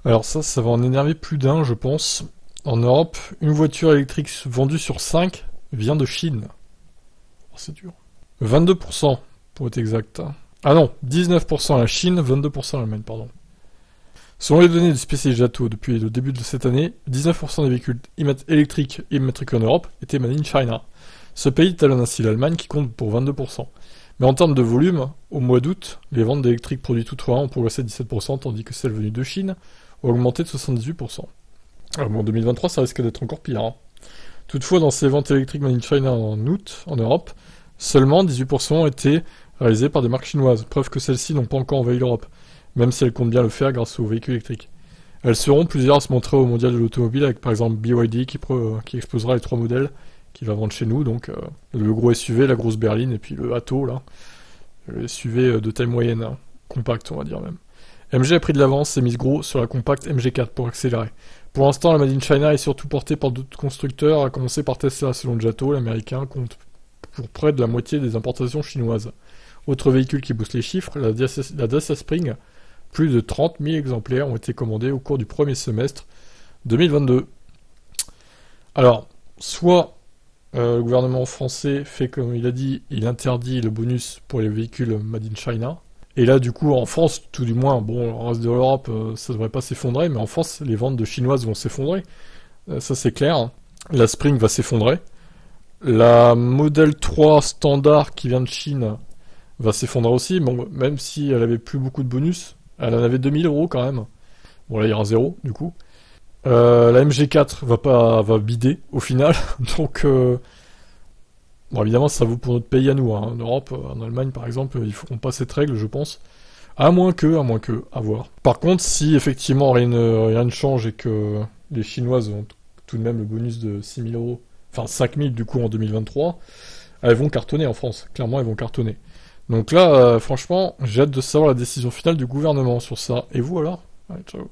Alors ça va en énerver plus d'un, je pense. En Europe, une voiture électrique vendue sur 5 vient de Chine. Oh, c'est dur. 22%, pour être exact. Ah non, 19% la Chine, 22% l'Allemagne, pardon. Selon les données du spécialiste Jato, depuis le début de cette année, 19% des véhicules électriques immatriculés en Europe étaient made in China. Ce pays talonne ainsi l'Allemagne qui compte pour 22%. Mais en termes de volume, au mois d'août, les ventes d'électriques produites outre-Rhin ont progressé de 17%, tandis que celles venues de Chine ont augmenté de 78%. Alors bon, en 2023, ça risque d'être encore pire. Toutefois, dans ces ventes électriques made in China en août, en Europe, seulement 18% ont été réalisées par des marques chinoises, preuve que celles-ci n'ont pas encore envahi l'Europe, même si elles comptent bien le faire grâce aux véhicules électriques. Elles seront plusieurs à se montrer au mondial de l'automobile, avec par exemple BYD qui exposera les 3 modèles qu'il va vendre chez nous, donc le gros SUV, la grosse berline, et puis le Atto, là, le SUV de taille moyenne, compact on va dire même. MG a pris de l'avance et mise gros sur la compacte MG4 pour accélérer. Pour l'instant, la Made in China est surtout portée par d'autres constructeurs, à commencer par Tesla, selon Jato, l'américain compte pour près de la moitié des importations chinoises. Autre véhicule qui booste les chiffres, la Dacia Spring, plus de 30 000 exemplaires ont été commandés au cours du premier semestre 2022. Alors, soit le gouvernement français fait comme il a dit, il interdit le bonus pour les véhicules Made in China. Et là, du coup, en France, tout du moins, bon, le reste de l'Europe, ça devrait pas s'effondrer, mais en France, les ventes de chinoises vont s'effondrer. Ça, c'est clair. La Spring va s'effondrer. La Model 3 standard qui vient de Chine va s'effondrer aussi. Bon, même si elle avait plus beaucoup de bonus, elle en avait 2000 € quand même. Bon, là, il y aura 0, du coup. La MG4 va bider, au final. Donc, bon, évidemment, ça vaut pour notre pays à nous. En Europe, en Allemagne, par exemple, ils feront pas cette règle, je pense. À moins que, à voir. Par contre, si effectivement rien ne change et que les Chinoises ont tout de même le bonus de 6000 €, enfin 5000 du coup en 2023, elles vont cartonner en France. Clairement, elles vont cartonner. Donc là, franchement, j'ai hâte de savoir la décision finale du gouvernement sur ça. Et vous alors? Allez, ciao.